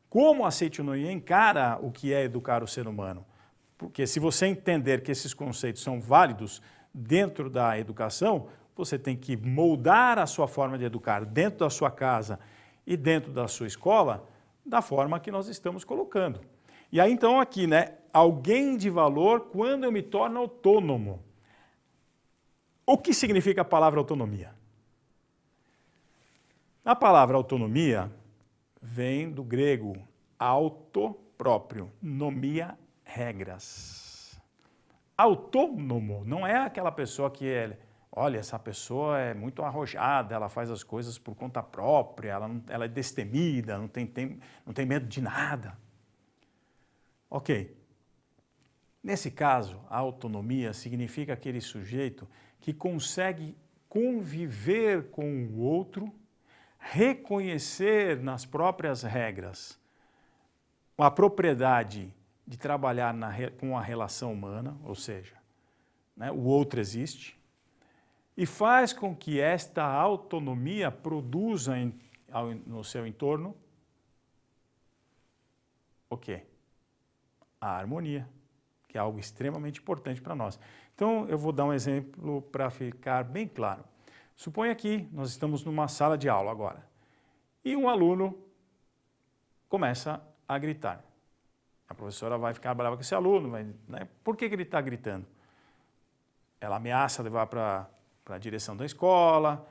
como a Seiichi Noye encara o que é educar o ser humano. Porque se você entender que esses conceitos são válidos dentro da educação, você tem que moldar a sua forma de educar dentro da sua casa e dentro da sua escola da forma que nós estamos colocando. E aí então aqui, né, alguém de valor quando eu me torno autônomo. O que significa a palavra autonomia? A palavra autonomia vem do grego auto próprio, nomia, regras. Autônomo não é aquela pessoa que olha, essa pessoa é muito arrojada, ela faz as coisas por conta própria, ela é destemida, não tem medo de nada. Ok. Nesse caso, a autonomia significa aquele sujeito que consegue conviver com o outro, reconhecer nas próprias regras a propriedade de trabalhar com a relação humana, ou seja, né, o outro existe, e faz com que esta autonomia produza no seu entorno o quê? A harmonia, que é algo extremamente importante para nós. Então, eu vou dar um exemplo para ficar bem claro. Suponha que nós estamos numa sala de aula agora e um aluno começa a gritar. A professora vai ficar brava com esse aluno, né? Por que ele está gritando? Ela ameaça levar para a direção da escola,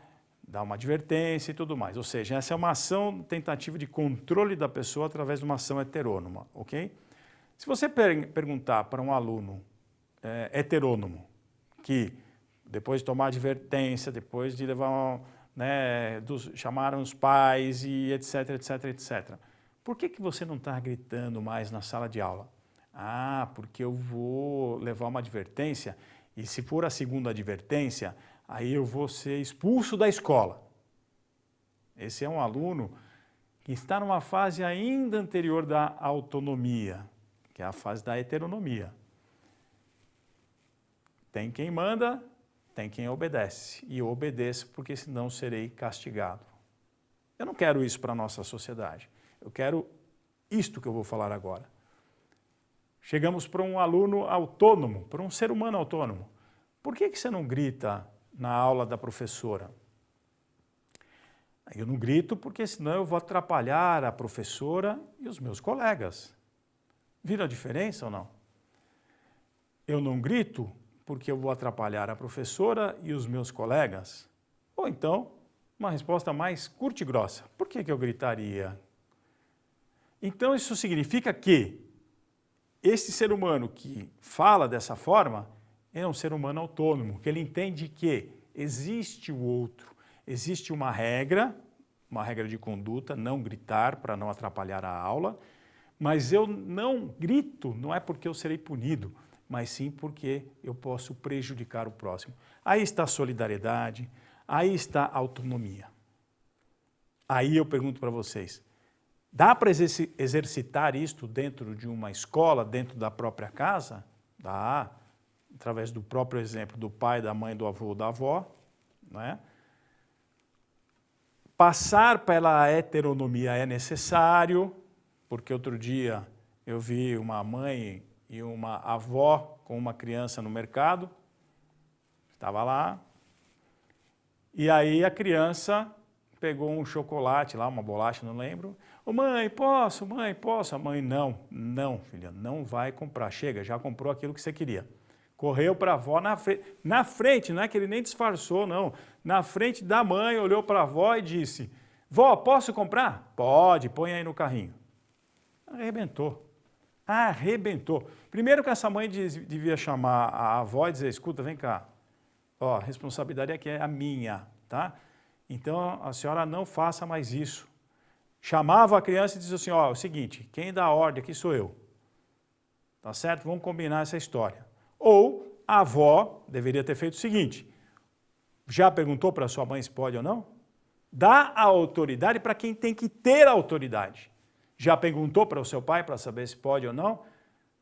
dar uma advertência e tudo mais. Ou seja, essa é uma ação, tentativa de controle da pessoa através de uma ação heterônoma, ok? Se você perguntar para um aluno heterônomo, que depois de tomar advertência, depois de levar, né, chamaram os pais e etc, etc, etc. Por que você não está gritando mais na sala de aula? Porque eu vou levar uma advertência e se for a segunda advertência, aí eu vou ser expulso da escola. Esse é um aluno que está numa fase ainda anterior da autonomia, que é a fase da heteronomia. Tem quem manda, tem quem obedece. E eu obedeço porque senão serei castigado. Eu não quero isso para a nossa sociedade. Eu quero isto que eu vou falar agora. Chegamos para um aluno autônomo, para um ser humano autônomo. Por que você não grita na aula da professora? Eu não grito porque senão eu vou atrapalhar a professora e os meus colegas. Viram a diferença ou não? Eu não grito porque eu vou atrapalhar a professora e os meus colegas? Ou então, uma resposta mais curta e grossa. Por que eu gritaria? Então isso significa que esse ser humano que fala dessa forma é um ser humano autônomo, que ele entende que existe o outro, existe uma regra de conduta, não gritar para não atrapalhar a aula, mas eu não grito, não é porque eu serei punido, mas sim porque eu posso prejudicar o próximo. Aí está a solidariedade, aí está a autonomia. Aí eu pergunto para vocês, dá para exercitar isto dentro de uma escola, dentro da própria casa? Dá, através do próprio exemplo do pai, da mãe, do avô, da avó, não é? Passar pela heteronomia é necessário, porque outro dia eu vi uma mãe e uma avó com uma criança no mercado, estava lá, e aí a criança pegou um chocolate lá, uma bolacha, não lembro. Ô mãe, posso? Mãe, posso? A mãe, não, filha, não vai comprar, chega, já comprou aquilo que você queria. Correu para a avó na frente, não é que ele nem disfarçou, não. Na frente da mãe, olhou para a avó e disse, vó, posso comprar? Pode, põe aí no carrinho. Arrebentou. Primeiro que essa mãe devia chamar a avó e dizer, escuta, vem cá, ó, a responsabilidade aqui é a minha, tá? Então, a senhora não faça mais isso. Chamava a criança e dizia assim, ó, é o seguinte, quem dá a ordem aqui sou eu. Tá certo? Vamos combinar essa história. Ou a avó deveria ter feito o seguinte, já perguntou para sua mãe se pode ou não? Dá a autoridade para quem tem que ter a autoridade. Já perguntou para o seu pai para saber se pode ou não?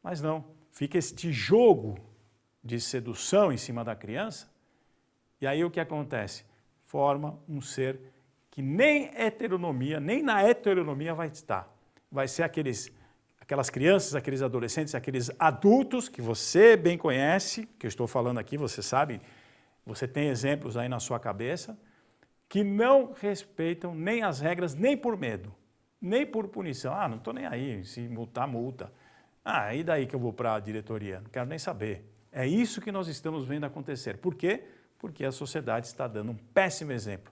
Mas não, fica este jogo de sedução em cima da criança, e aí o que acontece? Forma um ser que nem heteronomia, nem na heteronomia vai estar. Vai ser aquelas crianças, aqueles adolescentes, aqueles adultos que você bem conhece, que eu estou falando aqui, você sabe, você tem exemplos aí na sua cabeça, que não respeitam nem as regras, nem por medo, nem por punição. Ah, não estou nem aí, se multar, multa. Ah, e daí que eu vou para a diretoria? Não quero nem saber. É isso que nós estamos vendo acontecer. Por quê? Porque a sociedade está dando um péssimo exemplo.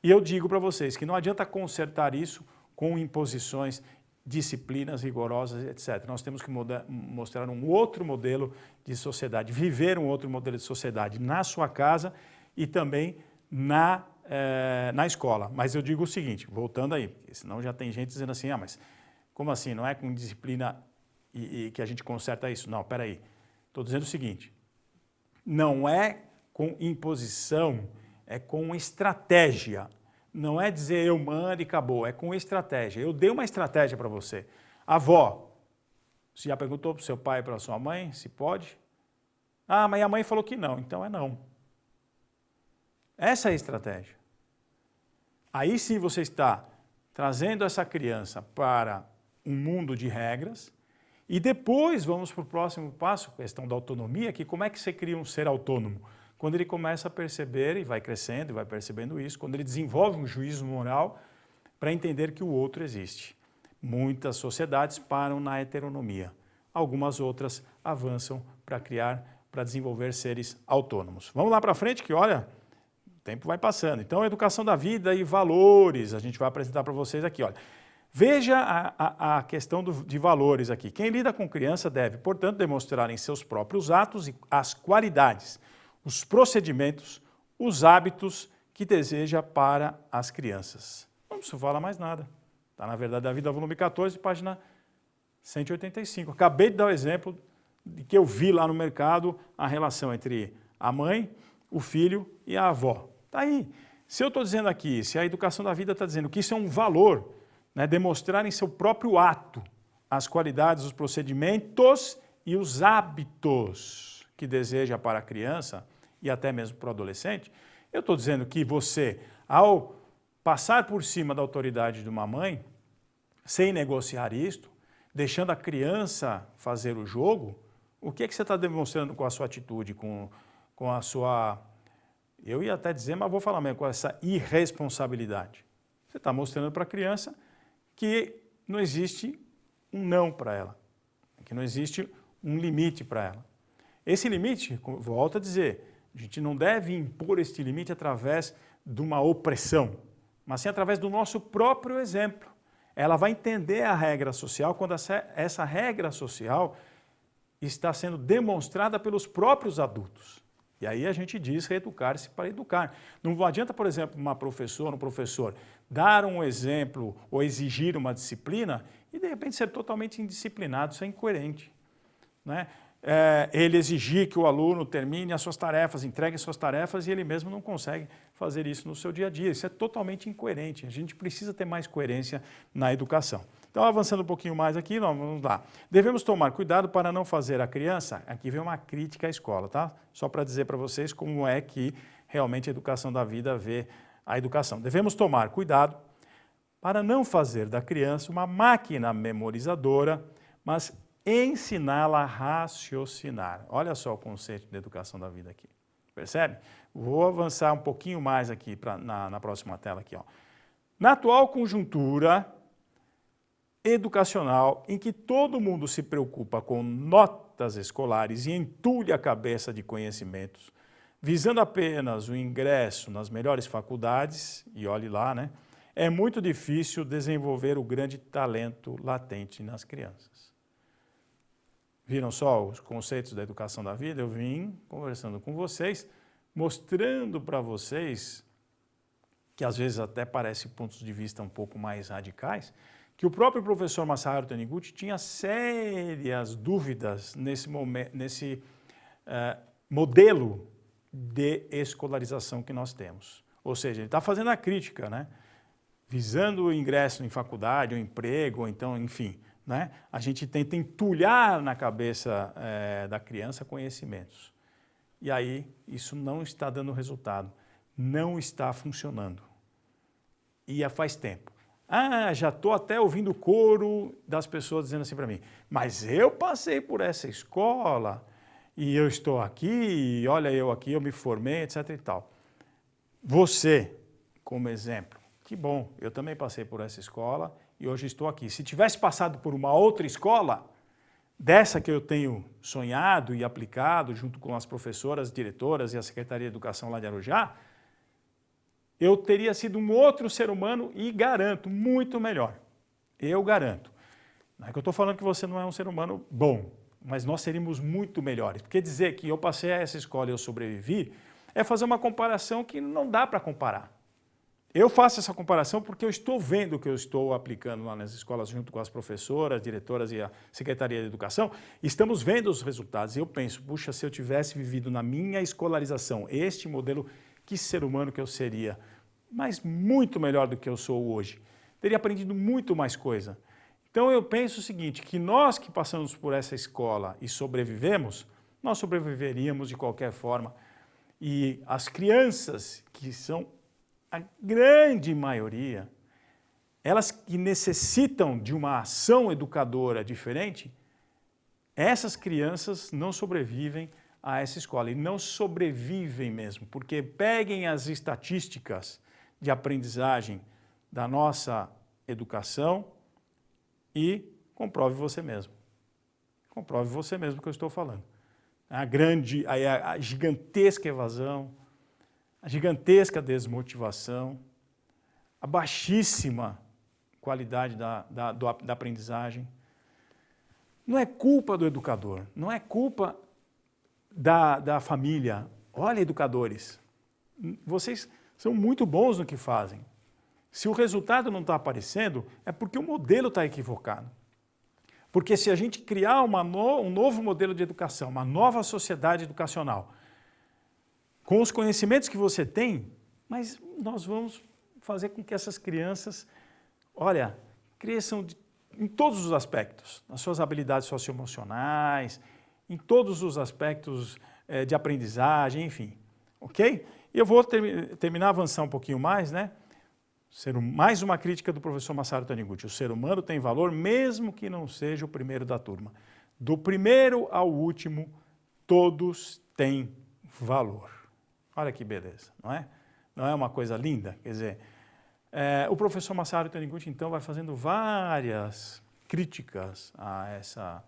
E eu digo para vocês que não adianta consertar isso com imposições, disciplinas rigorosas, etc. Nós temos que mostrar um outro modelo de sociedade, viver um outro modelo de sociedade na sua casa e também na escola. Mas eu digo o seguinte, voltando aí, porque senão já tem gente dizendo assim, ah, mas como assim, não é com disciplina e que a gente conserta isso? Não, peraí. Estou dizendo o seguinte, não é com imposição, é com estratégia. Não é dizer eu mando e acabou, é com estratégia. Eu dei uma estratégia para você. Avó, você já perguntou para o seu pai e para a sua mãe se pode? Ah, mas a mãe falou que não, então é não. Essa é a estratégia. Aí sim você está trazendo essa criança para um mundo de regras e depois vamos para o próximo passo, questão da autonomia, que como é que você cria um ser autônomo? Quando ele começa a perceber e vai crescendo e vai percebendo isso, quando ele desenvolve um juízo moral para entender que o outro existe. Muitas sociedades param na heteronomia, algumas outras avançam para desenvolver seres autônomos. Vamos lá para frente que olha, o tempo vai passando. Então, educação da vida e valores, a gente vai apresentar para vocês aqui, olha. Veja a questão de valores aqui. Quem lida com criança deve, portanto, demonstrar em seus próprios atos as qualidades, os procedimentos, os hábitos que deseja para as crianças. Não precisa falar mais nada. Está na Verdade da Vida, volume 14, página 185. Acabei de dar o exemplo de que eu vi lá no mercado a relação entre a mãe, o filho e a avó. Está aí. Se eu estou dizendo aqui, se a educação da vida está dizendo que isso é um valor, né, demonstrar em seu próprio ato as qualidades, os procedimentos e os hábitos que deseja para a criança e até mesmo para o adolescente, eu estou dizendo que você, ao passar por cima da autoridade de uma mãe, sem negociar isto, deixando a criança fazer o jogo, o que é que você está demonstrando com a sua atitude, com a sua, eu ia até dizer, mas vou falar mesmo, com essa irresponsabilidade? Você está mostrando para a criança que não existe um não para ela, que não existe um limite para ela. Esse limite, volto a dizer, a gente não deve impor este limite através de uma opressão, mas sim através do nosso próprio exemplo. Ela vai entender a regra social quando essa regra social está sendo demonstrada pelos próprios adultos. E aí a gente diz reeducar-se para educar. Não adianta, por exemplo, uma professora, um professor, dar um exemplo ou exigir uma disciplina e de repente ser totalmente indisciplinado, isso é incoerente, né? Ele exigir que o aluno termine as suas tarefas, entregue as suas tarefas e ele mesmo não consegue fazer isso no seu dia a dia. Isso é totalmente incoerente. A gente precisa ter mais coerência na educação. Então, avançando um pouquinho mais aqui, vamos lá. Devemos tomar cuidado para não fazer a criança, aqui vem uma crítica à escola, tá? Só para dizer para vocês como é que realmente a educação da vida vê a educação. Devemos tomar cuidado para não fazer da criança uma máquina memorizadora, mas ensiná-la a raciocinar. Olha só o conceito de educação da vida aqui. Percebe? Vou avançar um pouquinho mais aqui na próxima tela. Aqui, ó. Na atual conjuntura educacional, em que todo mundo se preocupa com notas escolares e entulha a cabeça de conhecimentos, visando apenas o ingresso nas melhores faculdades, e olhe lá, né? É muito difícil desenvolver o grande talento latente nas crianças. Viram só os conceitos da educação da vida? Eu vim conversando com vocês mostrando para vocês, que às vezes até parecem pontos de vista um pouco mais radicais, que o próprio professor Masaharu Taniguchi tinha sérias dúvidas nesse modelo de escolarização que nós temos. Ou seja, ele está fazendo a crítica, né? Visando o ingresso em faculdade, ou emprego, ou então, enfim, né? A gente tenta entulhar na cabeça da criança conhecimentos. E aí, isso não está dando resultado, não está funcionando. E faz tempo. Já estou até ouvindo o coro das pessoas dizendo assim para mim, mas eu passei por essa escola e eu estou aqui, e olha eu aqui, eu me formei, etc e tal. Você, como exemplo, que bom, eu também passei por essa escola e hoje estou aqui. Se tivesse passado por uma outra escola, dessa que eu tenho sonhado e aplicado junto com as professoras, diretoras e a Secretaria de Educação lá de Arujá, eu teria sido um outro ser humano e garanto, muito melhor. Eu garanto. Não é que eu estou falando que você não é um ser humano bom, mas nós seríamos muito melhores. Porque dizer que eu passei a essa escola e eu sobrevivi é fazer uma comparação que não dá para comparar. Eu faço essa comparação porque eu estou vendo o que eu estou aplicando lá nas escolas junto com as professoras, diretoras e a Secretaria de Educação. Estamos vendo os resultados e eu penso, puxa, se eu tivesse vivido na minha escolarização este modelo, que ser humano que eu seria, mas muito melhor do que eu sou hoje. Teria aprendido muito mais coisa. Então eu penso o seguinte, que nós que passamos por essa escola e sobrevivemos, nós sobreviveríamos de qualquer forma. E as crianças, que são a grande maioria, elas que necessitam de uma ação educadora diferente, essas crianças não sobrevivem a essa escola. E não sobrevivem mesmo, porque peguem as estatísticas de aprendizagem da nossa educação e comprove você mesmo. Comprove você mesmo o que eu estou falando. A gigantesca evasão, a gigantesca desmotivação, a baixíssima qualidade da aprendizagem. Não é culpa do educador, não é culpa da família. Olha, educadores, vocês são muito bons no que fazem. Se o resultado não está aparecendo, é porque o modelo está equivocado. Porque se a gente criar um novo modelo de educação, uma nova sociedade educacional, com os conhecimentos que você tem, mas nós vamos fazer com que essas crianças, olha, cresçam em todos os aspectos, nas suas habilidades socioemocionais, em todos os aspectos de aprendizagem, enfim, ok? E eu vou terminar, avançar um pouquinho mais, né? Mais uma crítica do professor Masaharu Taniguchi. O ser humano tem valor mesmo que não seja o primeiro da turma. Do primeiro ao último, todos têm valor. Olha que beleza, não é? Não é uma coisa linda? Quer dizer, o professor Masaharu Taniguchi, então, vai fazendo várias críticas a essa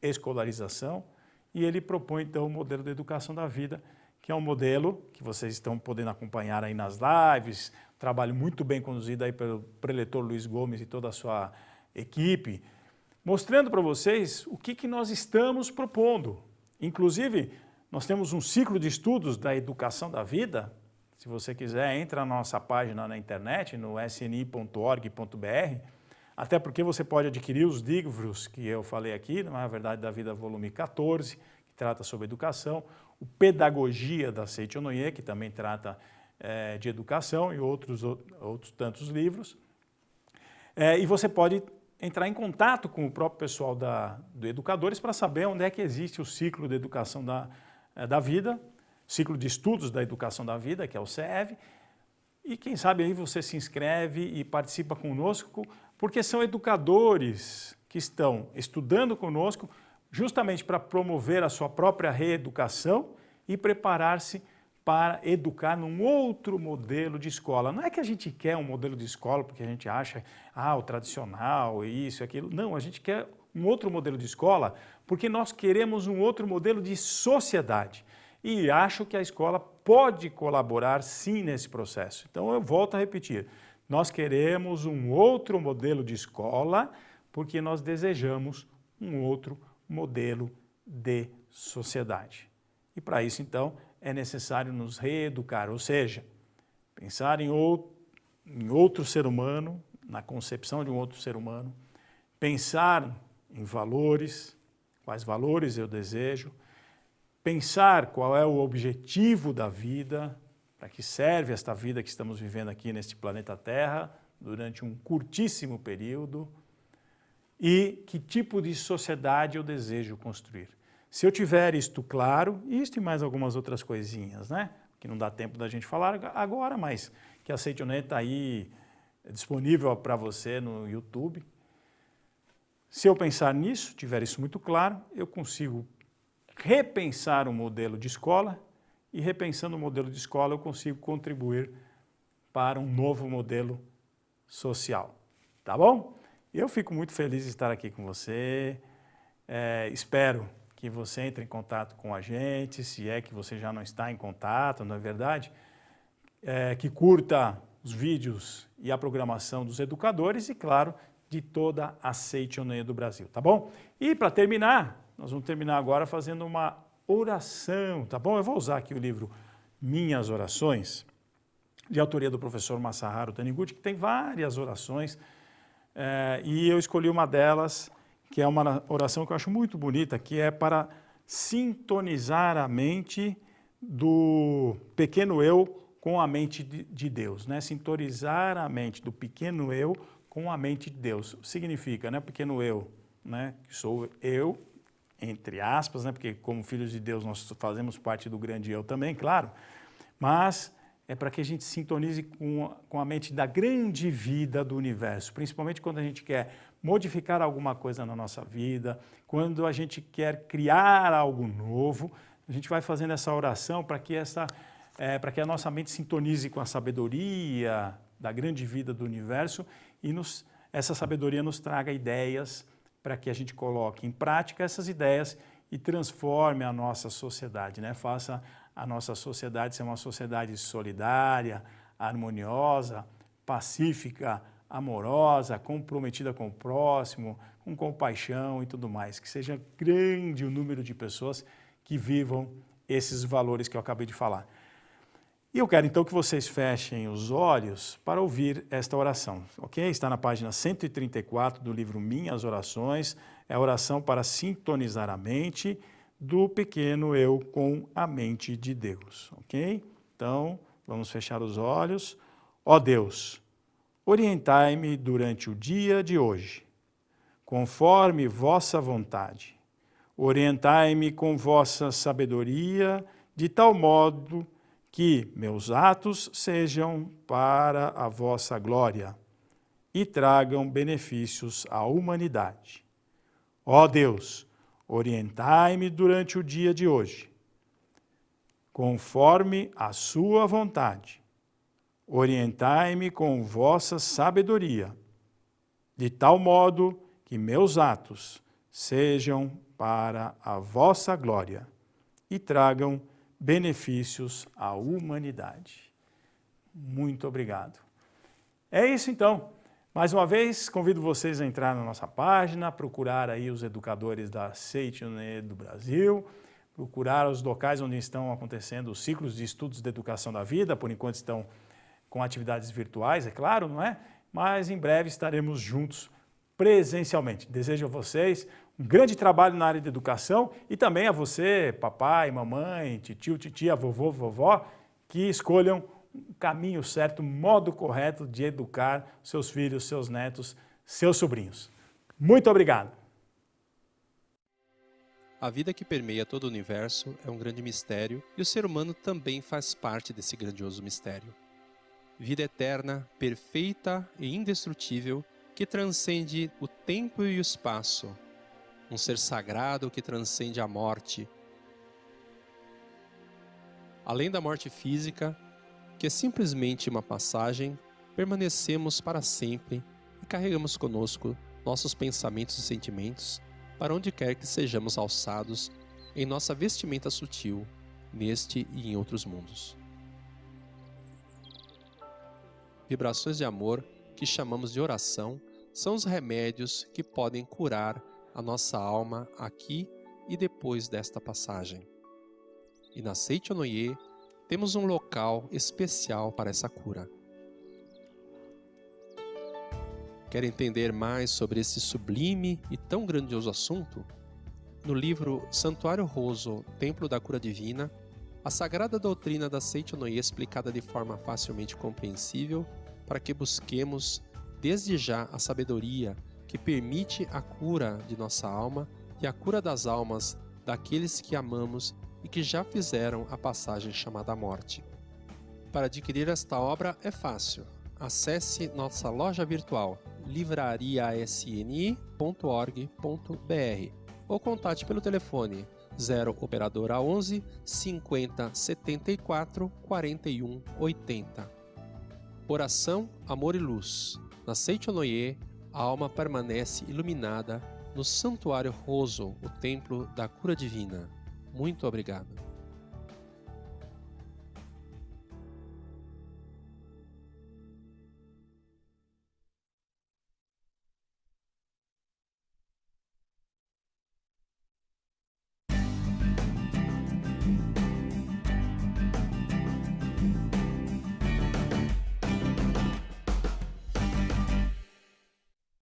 escolarização e ele propõe, então, o modelo de educação da vida, que é um modelo que vocês estão podendo acompanhar aí nas lives, trabalho muito bem conduzido aí pelo preletor Luiz Gomes e toda a sua equipe, mostrando para vocês o que nós estamos propondo. Inclusive, nós temos um ciclo de estudos da educação da vida. Se você quiser, entra na nossa página na internet, no sni.org.br, até porque você pode adquirir os livros que eu falei aqui, não é a Verdade da Vida, volume 14, que trata sobre educação, o Pedagogia da Seiichi Onoye, que também trata de educação, e outros tantos livros. E você pode entrar em contato com o próprio pessoal do Educadores para saber onde é que existe o ciclo de educação da vida, ciclo de estudos da educação da vida, que é o CEV, e quem sabe aí você se inscreve e participa conosco, porque são educadores que estão estudando conosco justamente para promover a sua própria reeducação e preparar-se para educar num outro modelo de escola. Não é que a gente quer um modelo de escola porque a gente acha, o tradicional, isso, aquilo. Não, a gente quer um outro modelo de escola porque nós queremos um outro modelo de sociedade. E acho que a escola pode colaborar sim nesse processo. Então eu volto a repetir, nós queremos um outro modelo de escola porque nós desejamos um outro modelo de sociedade. E para isso, então, é necessário nos reeducar, ou seja, pensar em outro ser humano, na concepção de um outro ser humano, pensar em valores, quais valores eu desejo, pensar qual é o objetivo da vida, para que serve esta vida que estamos vivendo aqui neste planeta Terra, durante um curtíssimo período, e que tipo de sociedade eu desejo construir. Se eu tiver isto claro, isto e mais algumas outras coisinhas, né? Que não dá tempo da gente falar agora, mas que a Seitonê está aí disponível para você no YouTube. Se eu pensar nisso, tiver isso muito claro, eu consigo repensar o modelo de escola e repensando o modelo de escola eu consigo contribuir para um novo modelo social. Tá bom? Eu fico muito feliz de estar aqui com você. Espero que você entre em contato com a gente, se é que você já não está em contato, não é verdade? Que curta os vídeos e a programação dos educadores e, claro, de toda a Seitonê do Brasil, tá bom? E para terminar, nós vamos terminar agora fazendo uma oração, tá bom? Eu vou usar aqui o livro Minhas Orações, de autoria do professor Masaharu Taniguchi, que tem várias orações, e eu escolhi uma delas, que é uma oração que eu acho muito bonita, que é para sintonizar a mente do pequeno eu com a mente de Deus, né? Sintonizar a mente do pequeno eu com a mente de Deus. Significa, né, pequeno eu, né, que sou eu, entre aspas, né, porque como filhos de Deus nós fazemos parte do grande eu também, claro, mas é para que a gente sintonize com a mente da grande vida do universo, principalmente quando a gente quer modificar alguma coisa na nossa vida, quando a gente quer criar algo novo, a gente vai fazendo essa oração para que a nossa mente sintonize com a sabedoria da grande vida do universo e essa sabedoria nos traga ideias para que a gente coloque em prática essas ideias e transforme a nossa sociedade, né? Faça a nossa sociedade ser uma sociedade solidária, harmoniosa, pacífica, amorosa, comprometida com o próximo, com compaixão e tudo mais. Que seja grande o número de pessoas que vivam esses valores que eu acabei de falar. E eu quero então que vocês fechem os olhos para ouvir esta oração, ok? Está na página 134 do livro Minhas Orações, é a oração para sintonizar a mente do pequeno eu com a mente de Deus, ok? Então, vamos fechar os olhos. Ó Deus, orientai-me durante o dia de hoje, conforme vossa vontade. Orientai-me com vossa sabedoria, de tal modo que meus atos sejam para a vossa glória e tragam benefícios à humanidade. Ó Deus, orientai-me durante o dia de hoje, conforme a sua vontade. Orientai-me com vossa sabedoria, de tal modo que meus atos sejam para a vossa glória e tragam benefícios à humanidade. Muito obrigado. É isso então. Mais uma vez, convido vocês a entrar na nossa página, procurar aí os educadores da Seitonê do Brasil, procurar os locais onde estão acontecendo os ciclos de estudos de educação da vida, por enquanto estão com atividades virtuais, é claro, não é? Mas em breve estaremos juntos presencialmente. Desejo a vocês um grande trabalho na área de educação e também a você, papai, mamãe, titio, titia, vovô, vovó, que escolham o caminho certo, o modo correto de educar seus filhos, seus netos, seus sobrinhos. Muito obrigado! A vida que permeia todo o universo é um grande mistério e o ser humano também faz parte desse grandioso mistério. Vida eterna, perfeita e indestrutível que transcende o tempo e o espaço. Um ser sagrado que transcende a morte. Além da morte física, que é simplesmente uma passagem, permanecemos para sempre e carregamos conosco nossos pensamentos e sentimentos para onde quer que sejamos alçados em nossa vestimenta sutil, neste e em outros mundos. Vibrações de amor, que chamamos de oração, são os remédios que podem curar a nossa alma aqui e depois desta passagem. E na Seichonoye temos um local especial para essa cura. Quer entender mais sobre esse sublime e tão grandioso assunto? No livro Santuário Roso, Templo da Cura Divina, a sagrada doutrina da Seichonoye é explicada de forma facilmente compreensível para que busquemos desde já a sabedoria que permite a cura de nossa alma e a cura das almas daqueles que amamos e que já fizeram a passagem chamada morte. Para adquirir esta obra é fácil. Acesse nossa loja virtual livrariasni.org.br ou contate pelo telefone 0 operadora 11 50 74 41 80. Oração, amor e luz. Na Seichonoye, a alma permanece iluminada no Santuário Roso, o Templo da Cura Divina. Muito obrigado.